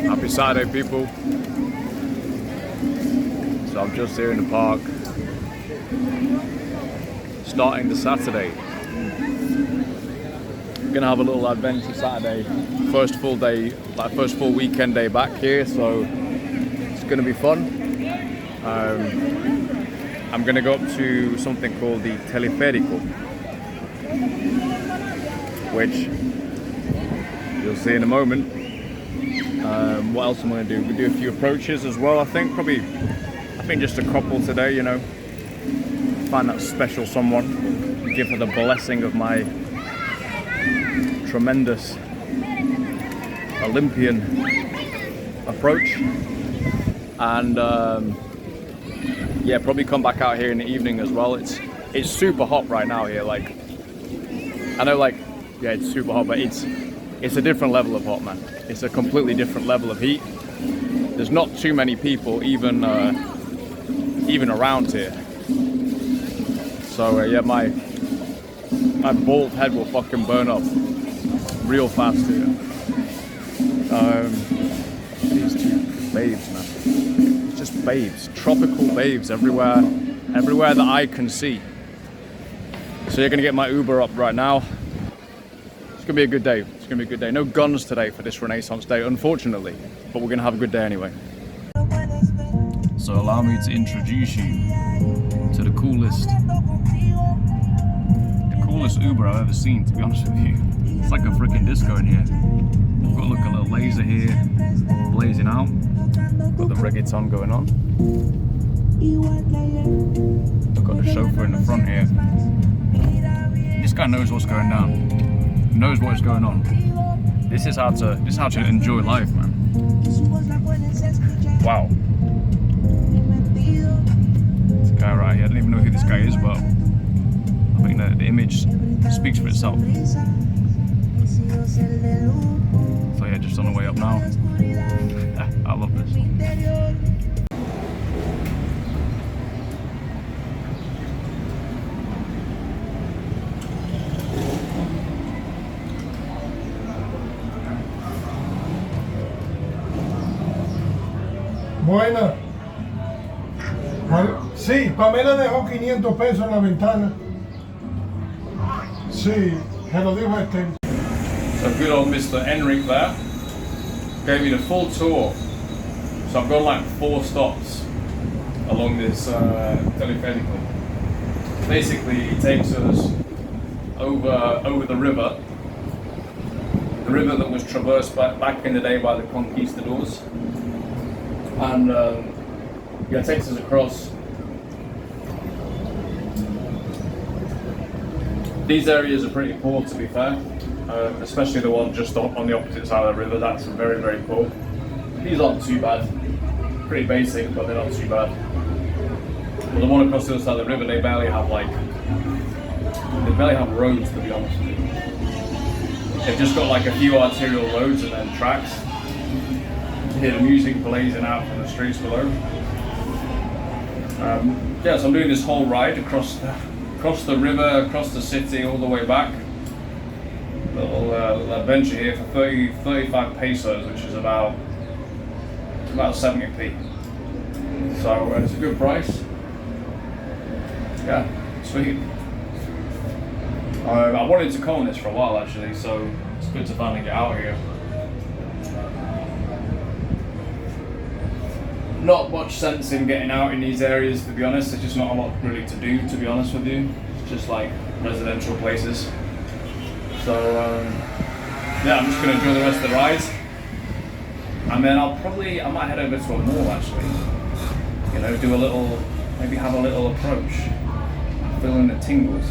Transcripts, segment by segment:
Happy Saturday, people. So I'm just here in the park, starting the Saturday. Gonna have a little adventure Saturday. First full day, like first full weekend day back here, so it's gonna be fun. I'm gonna go up to something called the Teleférico, which you'll see in a moment. What else am I gonna do? We'll do a few approaches as well. I think just a couple today, you know. Find that special someone, give her the blessing of my tremendous Olympian approach, and yeah, probably come back out here in the evening as well. It's super hot right now here. Like, I know, like, yeah, it's super hot, but it's a different level of hot, man. It's a completely different level of heat. There's not too many people even around here. So yeah, my bald head will fucking burn up real fast here. These two babes, man. It's just babes, tropical babes everywhere that I can see. So you're gonna get my Uber up right now. It's gonna be a good day. It's gonna be a good day. No guns today for this Renaissance Day, unfortunately, but we're gonna have a good day anyway. So allow me to introduce you to the coolest Uber I've ever seen, to be honest with you. It's like a freaking disco in here. We've got, look, a little laser here blazing out. Got the reggaeton going on. I've got the chauffeur in the front here. This guy knows what's going down. Knows what is going on. This is how to enjoy life, man. Wow. This guy right here, I don't even know who this guy is, but I think the image speaks for itself. So yeah, just on the way up now. I love this. Buena. Sí, Pamela dejó 500 pesos en la ventana. Sí, se lo dijo este. So good old Mr. Enric there gave me the full tour. So I've gone like 4 stops along this teleférico. Basically, it takes us over the river that was traversed back in the day by the conquistadors, and yeah, it takes us across. These areas are pretty poor, to be fair, especially the one just on the opposite side of the river. That's very, very poor. These aren't too bad. Pretty basic, but they're not too bad. But the one across the other side of the river, they barely have roads, to be honest with you. They've just got like a few arterial roads and then tracks. You hear the music blazing out from the streets below. Yeah, so I'm doing this whole ride across the river, across the city, all the way back. Little adventure here for 35 pesos, which is about 70p. So it's a good price. Yeah, sweet. I wanted to come on this for a while actually, so it's good to finally get out here. Not much sense in getting out in these areas, to be honest. There's just not a lot really to do, to be honest with you. It's just like residential places. So yeah, I'm just gonna enjoy the rest of the ride. And then I might head over to a mall actually. You know, maybe have a little approach. Feel in the tingles.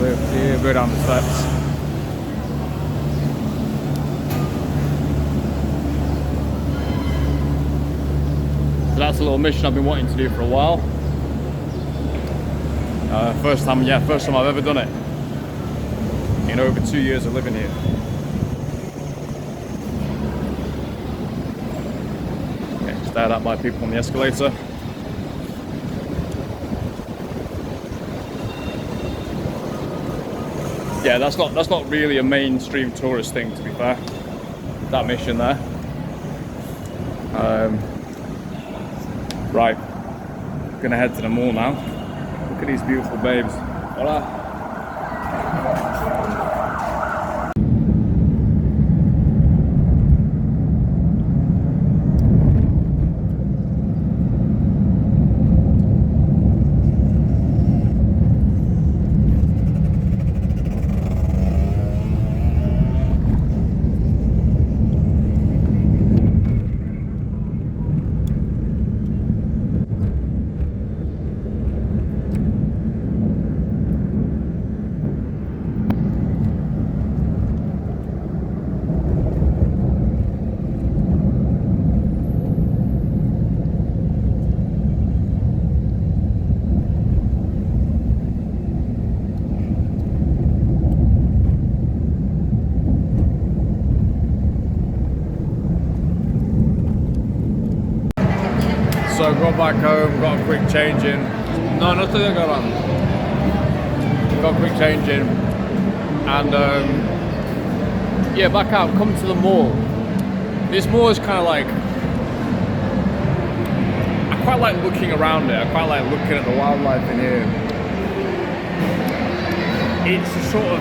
We'll go down the steps. So that's a little mission I've been wanting to do for a while. First time I've ever done it in over 2 years of living here. stared at by people on the escalator. Yeah, that's not really a mainstream tourist thing, to be fair. That mission there. Right, gonna head to the mall now. Look at these beautiful babes. Hola. So got back home, got a quick change in. No, nothing to go on. Got a quick change in. And yeah, back out, come to the mall. This mall is kind of like, I quite like looking around it. I quite like looking at the wildlife in here. It's a sort of,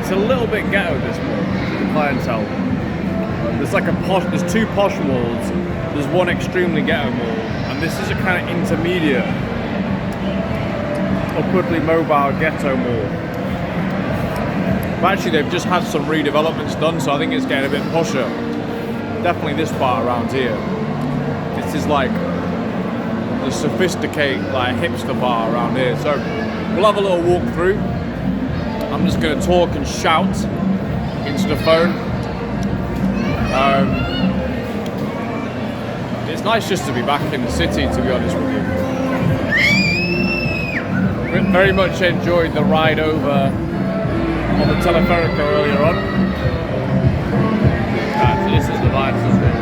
it's a little bit ghetto, this mall, the clientele. There's like there's two posh malls, there's one extremely ghetto mall, and this is a kind of intermediate, upwardly mobile ghetto mall. But actually they've just had some redevelopments done, so I think it's getting a bit posher. Definitely this part around here. This is like the sophisticated, like hipster part around here. So we'll have a little walk through. I'm just going to talk and shout into the phone. It's nice just to be back in the city, to be honest with you. Very much enjoyed the ride over on the Teleferico earlier on. So this is the vibe, isn't it?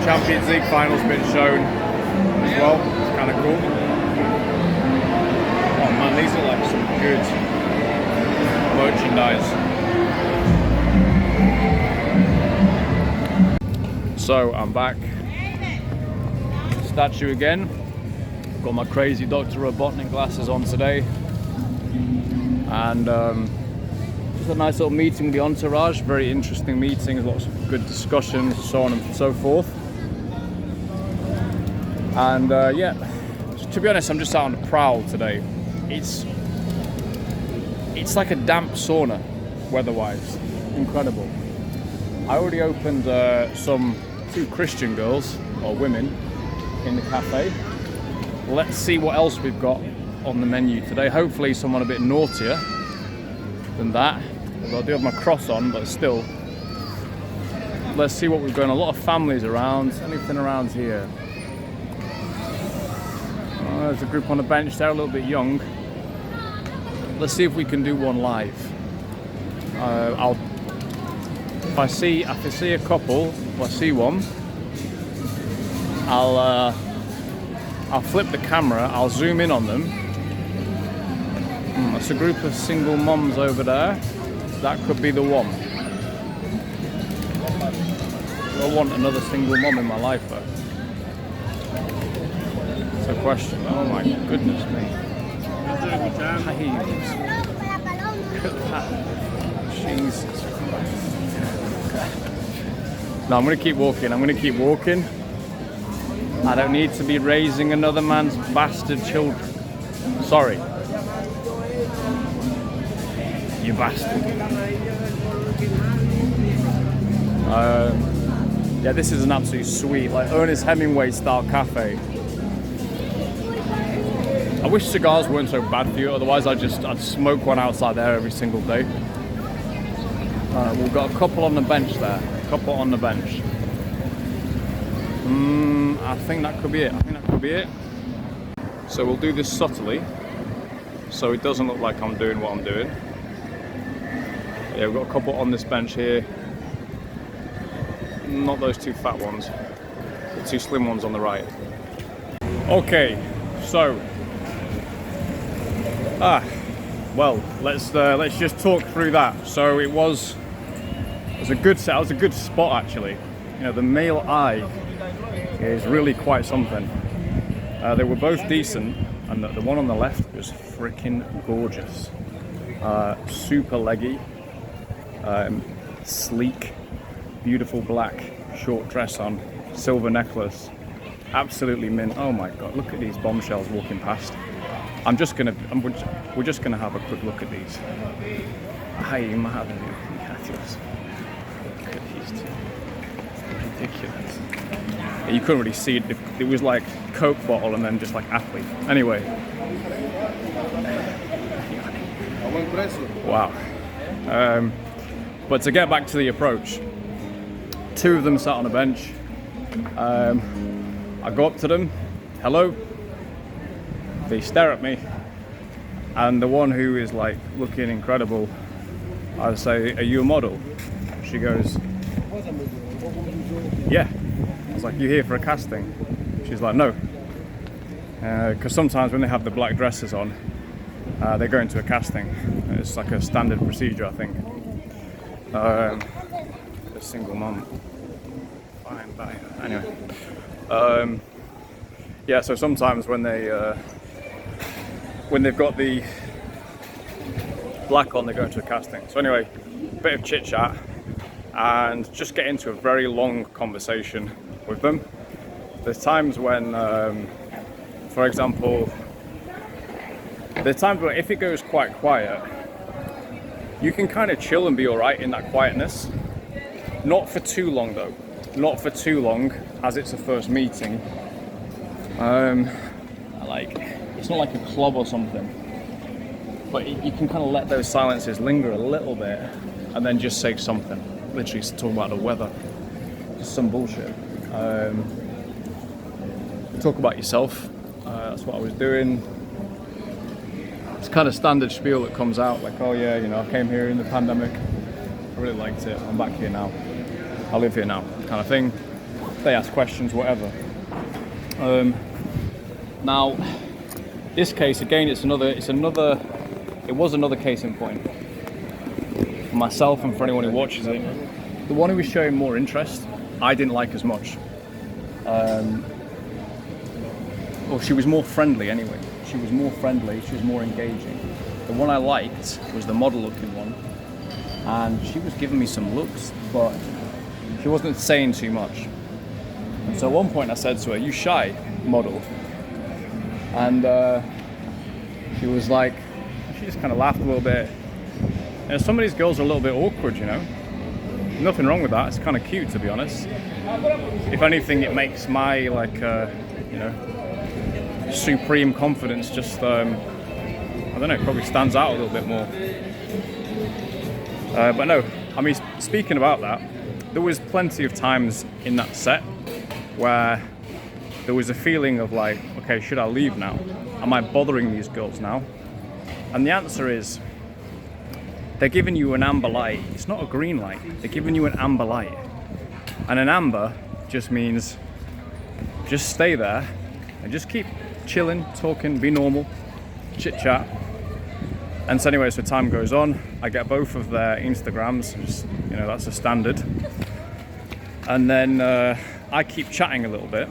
Champions League final's been shown as well. It's kind of cool. Oh man, these are like some good merchandise. So I'm back. Statue again. Got my crazy Dr. Robotnik glasses on today. And just a nice little meeting with the entourage. Very interesting meetings, lots of good discussions, so on and so forth. And yeah, to be honest, I'm just out on the prowl today. It's like a damp sauna, weather-wise. Incredible. I already opened two Christian girls, or women, in the cafe. Let's see what else we've got on the menu today. Hopefully someone a bit naughtier than that. Although I do have my cross on, but still. Let's see what we've got. A lot of families around. Anything around here? Oh, there's a group on the bench there, a little bit young. Let's see if we can do one live. If I see a couple, or I see one, I'll flip the camera. I'll zoom in on them. That's a group of single moms over there. That could be the one. I want another single mom in my life, though. It's a question. Oh my goodness me. Jesus Christ. No, I'm going to keep walking. I don't need to be raising another man's bastard children. Sorry. You bastard. Yeah, this is an absolutely sweet, like Ernest Hemingway style cafe. I wish cigars weren't so bad for you, otherwise I'd smoke one outside there every single day. We've got a couple on the bench there. I think that could be it. So we'll do this subtly, so it doesn't look like I'm doing what I'm doing. Yeah, we've got a couple on this bench here. Not those two fat ones, the two slim ones on the right. Okay, so well, let's just talk through that. So it was a good set. It was a good spot actually. You know, the male eye is really quite something. They were both decent, and the one on the left was freaking gorgeous. Super leggy, sleek, beautiful black short dress on, silver necklace, absolutely mint. Oh my god, look at these bombshells walking past. We're just gonna have a quick look at these. Hi, Mahavan. Look at these two. Ridiculous. You couldn't really see it. It was like Coke bottle and then just like athlete. Anyway. Wow. But to get back to the approach, two of them sat on a bench. I go up to them, hello. They stare at me, and the one who is like looking incredible, I say, "Are you a model?" She goes, "Yeah." I was like, "You here for a casting?" She's like, "No," because sometimes when they have the black dresses on, they go into a casting. It's like a standard procedure, I think. A single mum. Fine, bye. Anyway, yeah. So sometimes when they've got the black on, they go into a casting. So anyway, bit of chit chat and just get into a very long conversation with them. There's times when, for example, there's times where if it goes quite quiet, you can kind of chill and be all right in that quietness. Not for too long though. Not for too long, as it's a first meeting. It's not like a club or something, but you can kind of let those silences linger a little bit, and then just say something. Literally talk about the weather, just some bullshit. Talk about yourself. That's what I was doing. It's kind of standard spiel that comes out, like, oh yeah, you know, I came here in the pandemic. I really liked it. I'm back here now. I live here now, kind of thing. They ask questions, whatever. Now, this case again, it was another case in point for myself and for anyone who watches it. The one who was showing more interest, I didn't like as much. Well, she was more friendly anyway. She was more friendly. She was more engaging. The one I liked was the model-looking one, and she was giving me some looks, but she wasn't saying too much. And so at one point I said to her, "You shy, model?" And she was like, she just kind of laughed a little bit. And some of these girls are a little bit awkward, you know. Nothing wrong with that. It's kind of cute, to be honest. If anything, it makes my supreme confidence just, I don't know, probably stands out a little bit more. But no, I mean, speaking about that, there was plenty of times in that set where there was a feeling of like, okay, should I leave now? Am I bothering these girls now? And the answer is, they're giving you an amber light. It's not a green light. They're giving you an amber light. And an amber just means just stay there and just keep chilling, talking, be normal, chit chat. And so anyway, so time goes on. I get both of their Instagrams, just, you know, that's a standard. And then I keep chatting a little bit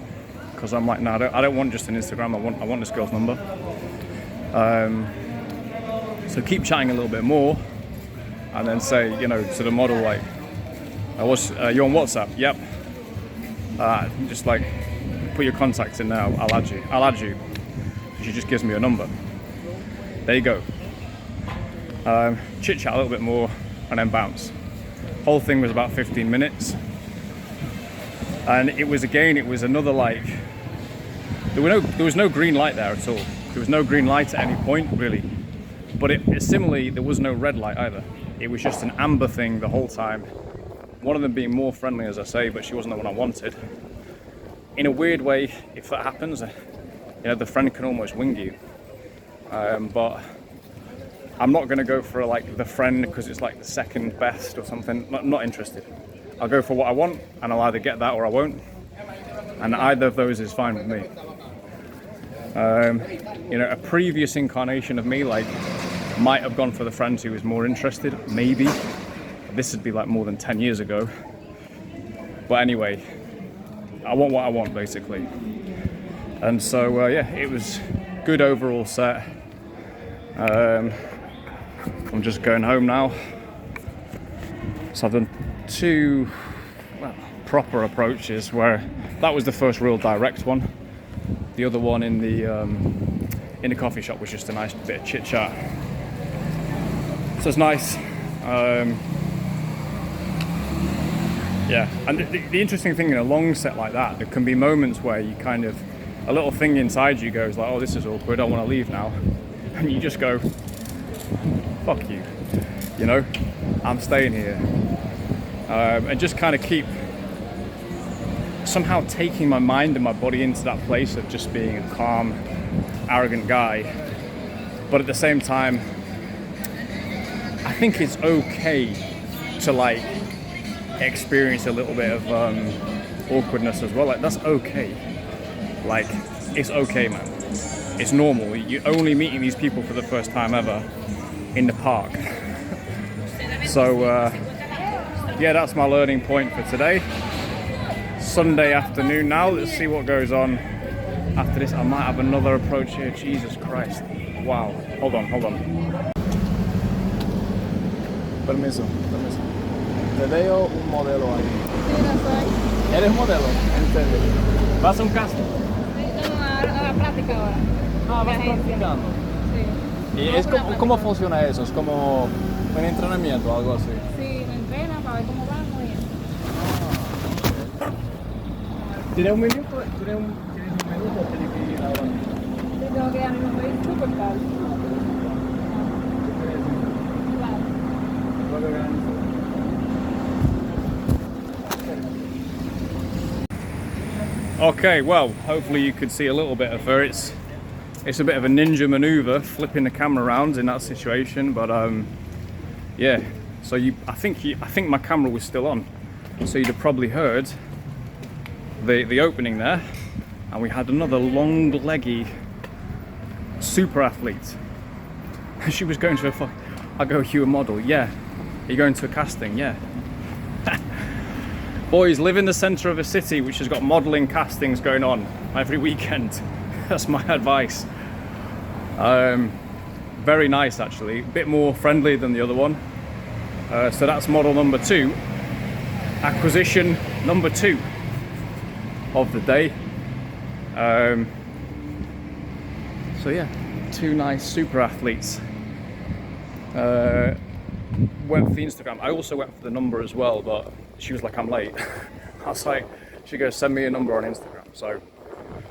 because I'm like, no, I don't want just an Instagram. I want this girl's number. So keep chatting a little bit more, and then say, you know, to the model like, "You're on WhatsApp?" "Yep." Just like put your contacts in there. I'll add you. She just gives me a number. There you go. Chit chat a little bit more, and then bounce. Whole thing was about 15 minutes. And it was another like, there was no green light there at all. There was no green light at any point really, but similarly there was no red light either. It was just an amber thing the whole time. One of them being more friendly, as I say, but she wasn't the one I wanted. In a weird way, if that happens, you know, the friend can almost wing you. But I'm not going to go for like the friend because it's like the second best or something. Not interested. I'll go for what I want, and I'll either get that or I won't. And either of those is fine with me. You know, a previous incarnation of me like might have gone for the friend who was more interested, maybe. This would be like more than 10 years ago. But anyway, I want what I want basically. And so yeah, it was good overall set. I'm just going home now. So I've done two proper approaches where that was the first real direct one. The other one in the coffee shop was just a nice bit of chit chat. So it's nice. Yeah, and the interesting thing in a long set like that, there can be moments where you kind of, a little thing inside you goes like, oh, this is awkward, I want to leave now. And you just go, fuck you, you know, I'm staying here. And just kind of keep somehow taking my mind and my body into that place of just being a calm, arrogant guy. But at the same time, I think it's okay to like experience a little bit of awkwardness as well. Like that's okay. Like it's okay, man. It's normal. You're only meeting these people for the first time ever in the park. So yeah, that's my learning point for today. Sunday afternoon now. Let's see what goes on after this. I might have another approach here. Jesus Christ. Wow. Hold on. Permiso. Te veo un modelo ahí. Sí, lo soy. ¿Eres modelo? ¿En serio? ¿Vas a un casting? No, a la práctica ahora. Ah, vas Agencia. practicando. Sí. ¿Y es cómo funciona eso? ¿Es como un entrenamiento o algo así? Sí, me entrenan para ver cómo vamos y eso. ¿Tienes un minuto? ¿Tienes un minuto o tienes que ir ahora? Sí, tengo que darme un medio súper caro. Claro. Okay, well, hopefully you could see a little bit of her. It's a bit of a ninja maneuver, flipping the camera around in that situation, but yeah. So I think my camera was still on, so you'd have probably heard the opening there, and we had another long leggy super athlete. She was going to I go, you a model? Yeah. Are you going to a casting? Yeah. Boys, live in the centre of a city which has got modelling castings going on every weekend. That's my advice. Very nice actually, a bit more friendly than the other one. So that's model number 2, acquisition number 2 of the day. So yeah, 2 nice super athletes. Went for the Instagram. I also went for the number as well, but she was like, I'm late. I was like, she goes, send me a number on Instagram. So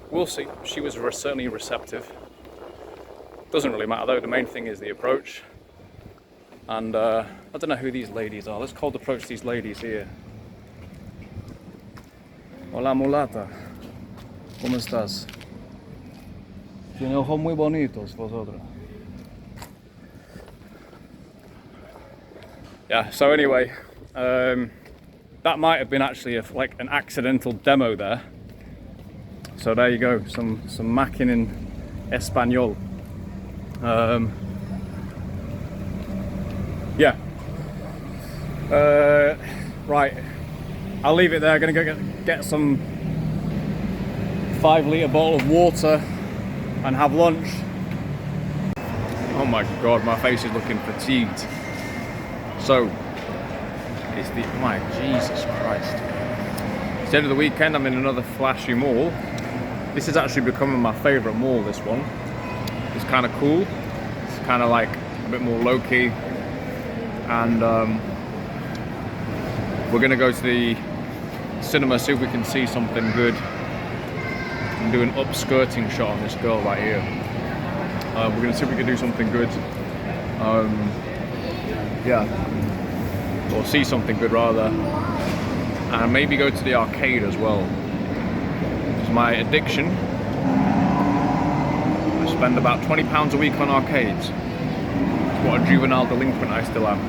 we'll see. She was certainly receptive. Doesn't really matter though, the main thing is the approach. And I don't know who these ladies are. Let's cold approach these ladies here. Hola mulata, ¿cómo estás? Tiene ojos muy bonitos vosotros. Yeah, so anyway, that might have been actually like an accidental demo there. So there you go, some macking in Espanol. Yeah. Right, I'll leave it there. I'm gonna go get some 5-litre bottle of water and have lunch. Oh my god, my face is looking fatigued. So, it's my Jesus Christ. It's the end of the weekend, I'm in another flashy mall. This is actually becoming my favourite mall, this one. It's kind of cool. It's kind of like a bit more low-key. And we're going to go to the cinema, see if we can see something good. And do an upskirting shot on this girl right here. We're going to see if we can do something good. Yeah, or see something good rather, and maybe go to the arcade as well. It's my addiction. I spend about £20 a week on arcades. what a juvenile delinquent I still am.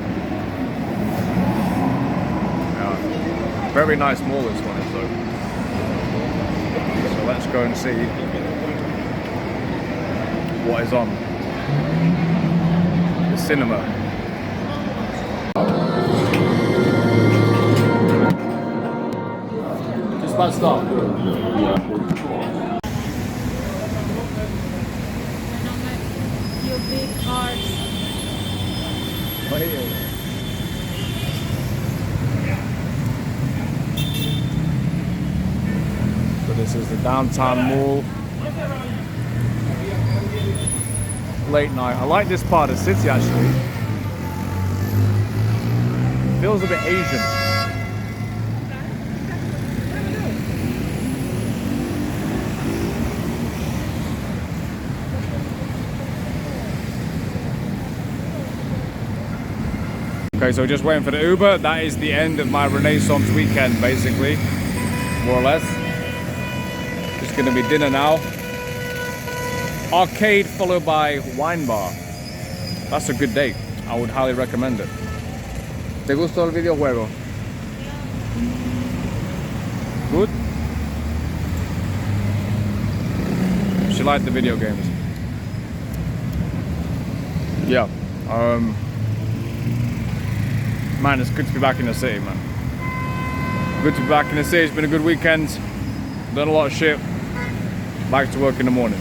Yeah. Very nice mall this one is though. So let's go and see what is on. The cinema. Just about to start. Your big hearts. So this is the downtown mall. Late night. I like this part of the city actually. Feels a bit Asian. Okay, so just waiting for the Uber. That is the end of my Renaissance weekend, basically, more or less. Just gonna be dinner now. Arcade followed by wine bar. That's a good date. I would highly recommend it. ¿Te gustó el videojuego? Good? She liked the video games. Yeah. Man, it's good to be back in the city, man. Good to be back in the city. It's been a good weekend. Done a lot of shit. Back to work in the morning.